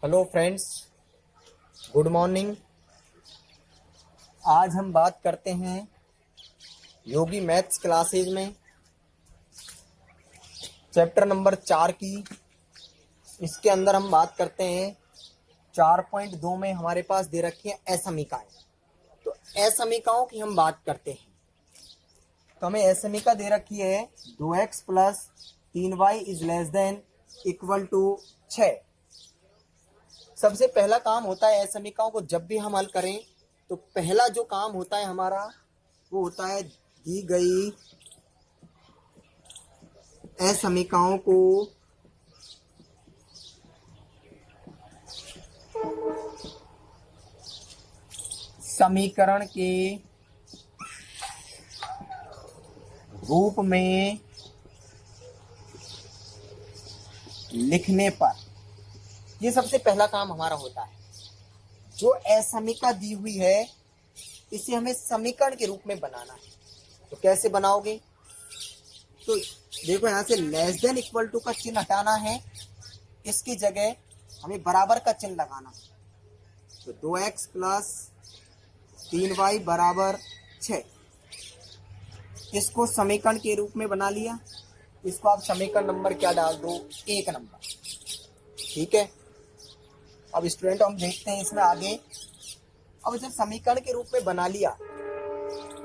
Hello friends, good morning. आज हम बात करते हैं योगी मैथ्स क्लासेज में चैप्टर नंबर 4 की। इसके अंदर हम बात करते हैं 4.2 में हमारे पास दे रखी है असमीकाएं। तो असमीकाओं की हम बात करते हैं। तो हमें असमीका दे रखी है 2x plus 3y is less than equal to 6। सबसे पहला काम होता है असमीकाओं को जब भी हम हल करें तो पहला जो काम होता है हमारा वो होता है दी गई असमीकाओं को समीकरण के रूप में लिखने पर, ये सबसे पहला काम हमारा होता है। जो असमीका दी हुई है इसे हमें समीकरण के रूप में बनाना है। तो कैसे बनाओगे? तो देखो, यहां से लेस देन इक्वल टू का चिन्ह हटाना है, इसकी जगह हमें बराबर का चिन्ह लगाना है। तो 2x प्लस 3y बराबर 6, इसको समीकरण के रूप में बना लिया। इसको आप समीकरण नंबर क्या डाल दो? 1 नंबर। ठीक है। अब स्टूडेंट हम देखते हैं इसमें आगे। अब जब समीकरण के रूप में बना लिया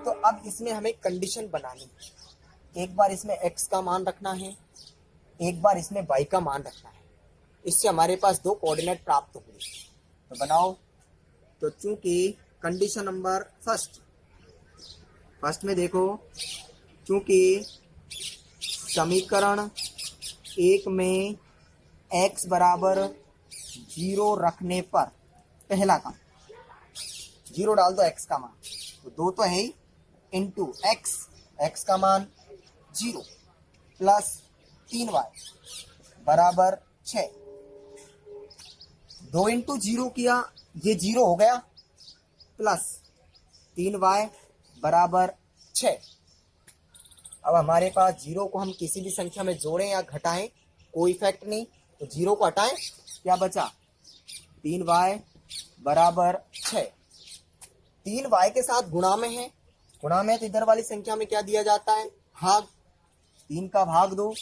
तो अब इसमें हमें कंडीशन बनानी है। एक बार इसमें x का मान रखना है, एक बार इसमें y का मान रखना है। इससे हमारे पास दो कोऑर्डिनेट प्राप्त हुए। तो बनाओ। तो चूंकि कंडीशन नंबर फर्स्ट में देखो, चूंकि समीकरण 1 में x बराबर 0 रखने पर, पहला काम 0 डाल दो x का मान। तो 2 तो है ही, इंटू x का मान 0 प्लस 3y बराबर 6। 2 इंटू 0 किया, ये 0 हो गया, प्लस 3y बराबर 6। अब हमारे पास 0 को हम किसी भी संख्या में जोड़ें या घटाएं कोई इफेक्ट नहीं। तो 0 को हटाएं, क्या बचा? 3y बराबर 6। 3y के साथ गुणा में है, गुणा में तो इधर वाली संख्या में क्या दिया जाता है? भाग। 3 का भाग दो,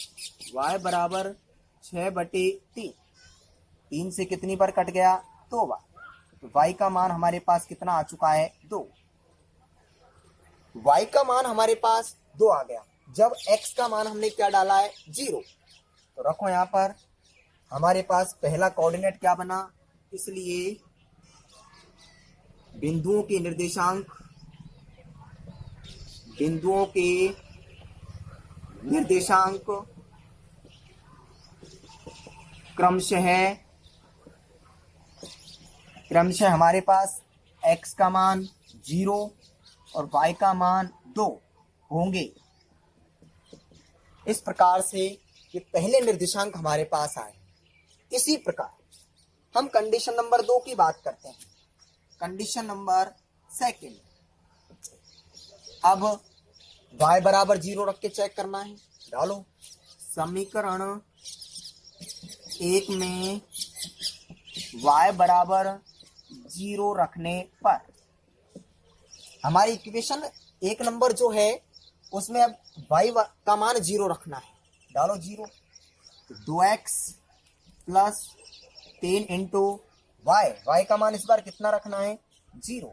y बराबर 6/3। 3 से कितनी बार कट गया? 2 बार। तो y का मान हमारे पास कितना आ चुका है? 2। y का मान हमारे पास 2 आ गया जब x का मान हमने क्या डाला है? 0। तो रखो यहां पर हमारे पास पहला कोऑर्डिनेट क्या बना, इसलिए बिंदुओं के निर्देशांक क्रमशः हमारे पास x का मान 0 और y का मान 2 होंगे। इस प्रकार से ये पहले निर्देशांक हमारे पास आए। इसी प्रकार हम कंडीशन नंबर 2 की बात करते हैं। कंडीशन नंबर 2, अब y बराबर 0 रख के चेक करना है। डालो। समीकरण 1 में y बराबर 0 रखने पर हमारी इक्वेशन 1 नंबर जो है उसमें अब y का मान 0 रखना है। डालो 0। तो 2x प्लस 3 इंटू y का मान इस बार कितना रखना है? 0।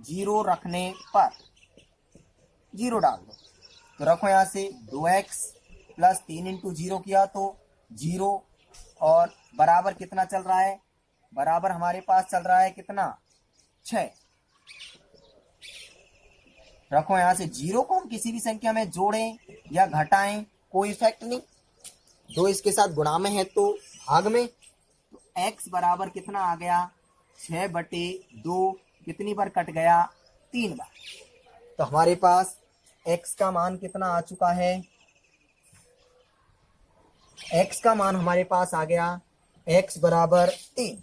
0 रखने पर 0 डाल दो। तो रखो यहां से 2x प्लस 3 इंटू 0 किया तो 0, और बराबर कितना चल रहा है? बराबर हमारे पास चल रहा है कितना? 6। रखो यहां से 0 को हम किसी भी संख्या में जोड़ें या घटाएं कोई इफेक्ट नहीं। 2 इसके साथ गुणा में है तो भाग में। तो x बराबर कितना आ गया? 6/2। कितनी बार कट गया? 3 बार। तो हमारे पास x का मान कितना आ चुका है? x का मान हमारे पास आ गया x बराबर 3।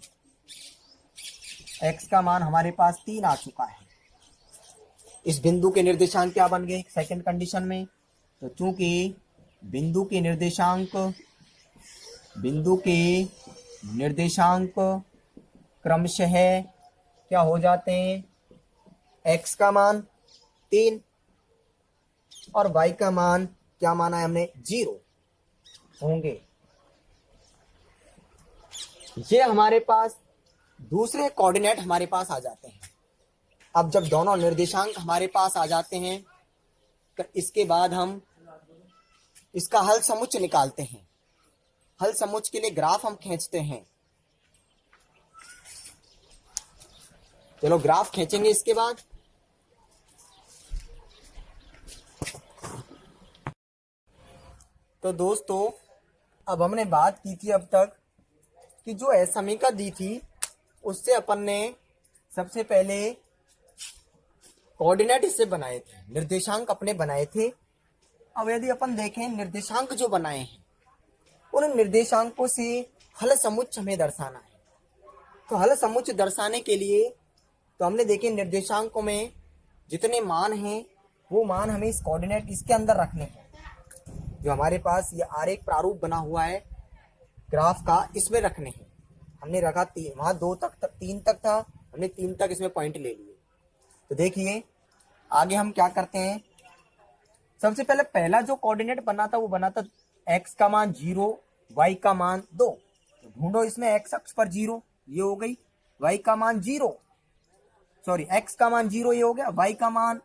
x का मान हमारे पास 3 आ चुका है। इस बिंदु के निर्देशांक क्या बन गए सेकंड कंडीशन में? तो चूंकि बिंदु के निर्देशांक क्रमशः क्या हो जाते हैं, x का मान 3 और y का मान क्या माना है हमने, 0 होंगे। ये हमारे पास दूसरे कोऑर्डिनेट हमारे पास आ जाते हैं। अब जब दोनों निर्देशांक हमारे पास आ जाते हैं तो इसके बाद हम इसका हल समुच्चय निकालते हैं। हल समुच्चय के लिए ग्राफ हम खींचते हैं। चलो ग्राफ खींचेंगे इसके बाद। तो दोस्तों अब हमने बात की थी अब तक कि जो असमीका दी थी उससे अपन ने सबसे पहले कोऑर्डिनेट इससे बनाए थे, निर्देशांक अपने बनाए थे। अब यदि अपन देखें निर्देशांक जो बनाए हैं उन निर्देशांकों से हल समुच्चय हमें दर्शाना है। तो हल समुच्चय दर्शाने के लिए तो हमने देखे निर्देशांकों में जितने मान हैं वो मान हमें इस कोऑर्डिनेट इसके अंदर रखने हैं। जो हमारे पास ये आरेख प्रारूप बना हुआ है ग्राफ का, इसमें रखने हैं। हमने रखा 3, वहां 2 तक 3 तक था, हमने 3 तक इसमें पॉइंट ले लिए। तो देखिए आगे हम क्या करते हैं। सबसे पहले पहला जो कोऑर्डिनेट बना था वो बना था x का मान 0, y का मान 2। तो ढूंढो इसमें x अक्ष पर 0 ये हो गई, y का मान 0, सॉरी x का मान 0 ये हो गया, y का मान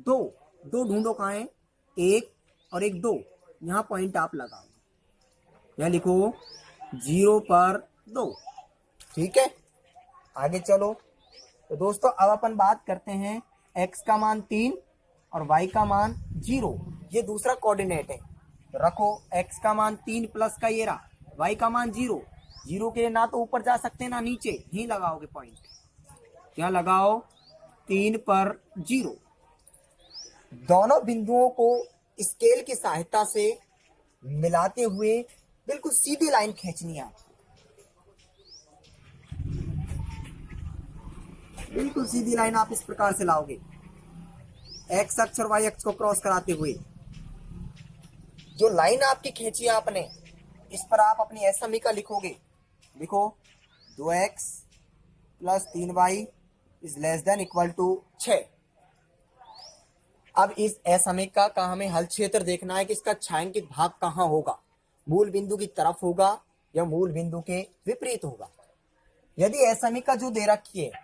2। 2 ढूंढो कहाँ है, 1 और 1 2। यहाँ पॉइंट आप लगाओ, यहाँ लिखो 0 पर 2। ठीक है, आगे चलो। तो दोस्तों अब अपन बात करते हैं x का मान 3 और y का मान 0। ये दूसरा कोऑर्डिनेट है। तो रखो x का मान 3 प्लस का ये रहा, y का मान 0। 0 के लिए ना तो ऊपर जा सकते ना नीचे, ही लगाओगे पॉइंट। क्या लगाओ, 3 पर 0। दोनों बिंदुओं को स्केल की सहायता से मिलाते हुए बिल्कुल सीधी लाइन खींचनी है। बिल्कुल सीधी लाइन आप इस प्रकार से लाओगे, एक्स अक्ष और वाई अक्ष को क्रॉस कराते हुए। जो लाइन आपकी खींची है आपने, इस पर आप अपनी असमीका लिखोगे। लिखो 2x plus 3y is less than equal to 6। अब इस असमीका का हमें हल क्षेत्र देखना है कि इसका छायांकित भाग कहाँ होगा, मूल बिंदु की तरफ होगा या मूल बिंदु के विपरीत होगा। यदि असमीका जो दे रखी है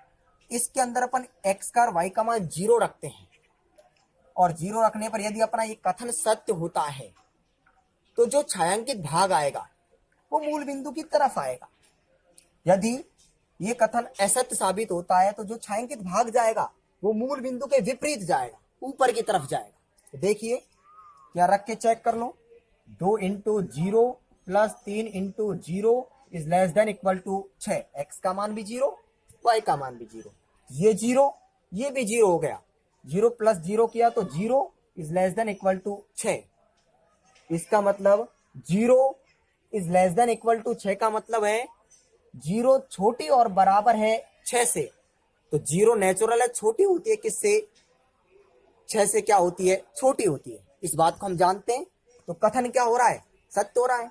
इसके अंदर अपन x का और y का मान 0 रखते हैं और 0 रखने पर यदि अपना ये कथन सत्य होता है तो जो छायांकित भाग आएगा वो मूल बिंदु की तरफ आएगा। यदि ये कथन असत्य साबित होता है तो जो छायांकित भाग जाएगा वो मूल बिंदु के विपरीत जाएगा, ऊपर की तरफ जाएगा। तो देखिए क्या रख के चेक कर लो, 2 into 0 plus 3 into 0 is less than equal to 6। x का मान भी 0, y का मान भी 0, ये 0 ये भी 0 हो गया। 0 प्लस 0 किया तो 0 is less than equal to 6। इसका मतलब 0 is less than equal to 6 का मतलब है 0 छोटी और बराबर है 6 से। तो 0 नेचुरल है, छोटी होती है किससे, 6 से क्या होती है, छोटी होती है। इस बात को हम जानते हैं। तो कथन क्या हो रहा है, सत्य हो रहा है।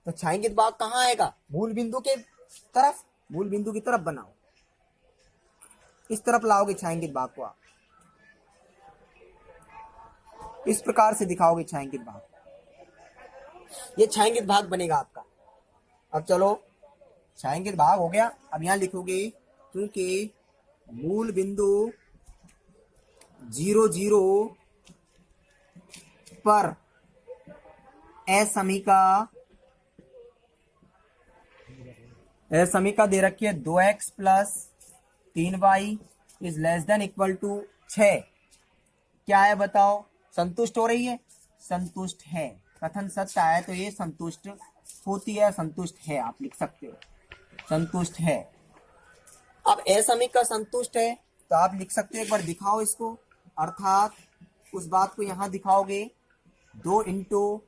तो छायांकित भाग कहाँ आएगा, मूल बिंदु के तरफ, मूल बिंदु की तरफ बनाओ, इस तरफ लाओगे छायांकित भाग को आप, इस प्रकार से दिखाओगे छायांकित भाग। ये छायांकित भाग बनेगा आपका। अब चलो छायांकित भाग हो गया। अब यहां लिखोगे क्योंकि मूल बिंदु 0 0 पर असमीका दे रखी है 2x plus 3y is less than equal to 6। क्या है बताओ, संतुष्ट हो रही है, संतुष्ट है। कथन सत्य आया तो ये संतुष्ट होती है, संतुष्ट है आप लिख सकते हो, संतुष्ट है। अब असमीका संतुष्ट है तो आप लिख सकते हो, एक बार दिखाओ इसको, अर्थात उस बात को यहां दिखाओगे 2 into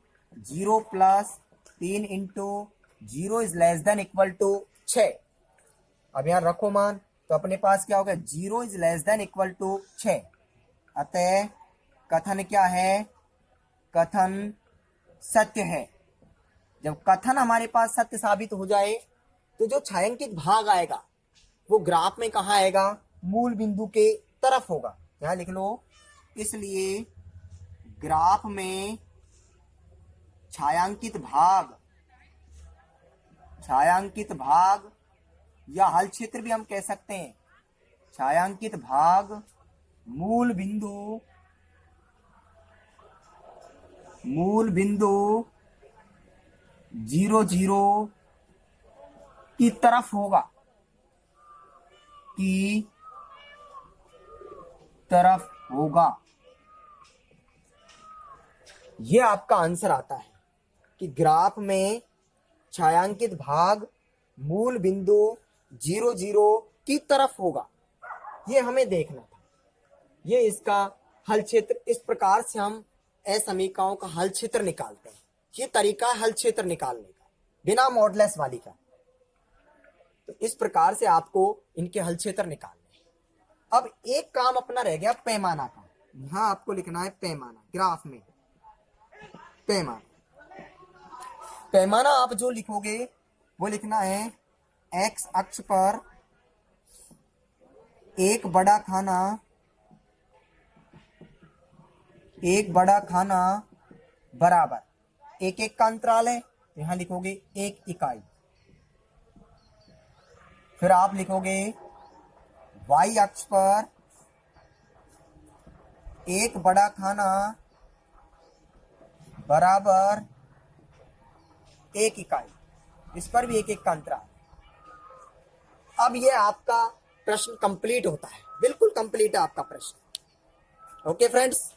0 plus 3 into 0 is less than equal to 6। अब यहां रखो मान, तो अपने पास क्या होगा, 0 is less than equal to 6। अतः कथन क्या है, कथन सत्य है। जब कथन हमारे पास सत्य साबित हो जाए तो जो छायांकित भाग आएगा वो ग्राफ में कहाँ आएगा, मूल बिंदु के तरफ होगा। यहां लिख लो, इसलिए ग्राफ में छायांकित भाग या हल क्षेत्र भी हम कह सकते हैं, छायांकित भाग मूल बिंदु 0 0 की तरफ होगा। ये आपका आंसर आता है कि ग्राफ में छायांकित भाग मूल बिंदु 0 0 की तरफ होगा। ये हमें देखना था। ये इसका हल क्षेत्र, इस प्रकार से हम असमीकाओं का हल क्षेत्र निकालते हैं। ये तरीका है हल क्षेत्र निकालने का, बिना मॉडुलस वाली का। तो इस प्रकार से आपको इनके हल क्षेत्र निकालने हैं। अब एक काम अपना रह गया पैमाना का। यहां आपको लिखना है पैमाना, ग्राफ में पैमाना आप जो लिखोगे वो लिखना है एक्स अक्ष पर एक बड़ा खाना बराबर एक का अंतराल है, यहां लिखोगे 1 इकाई। फिर आप लिखोगे वाई अक्ष पर एक बड़ा खाना बराबर 1 इकाई, इस पर भी 1 का अंतराल। अब ये आपका प्रश्न कंप्लीट होता है, बिल्कुल कंप्लीट है आपका प्रश्न। Okay friends.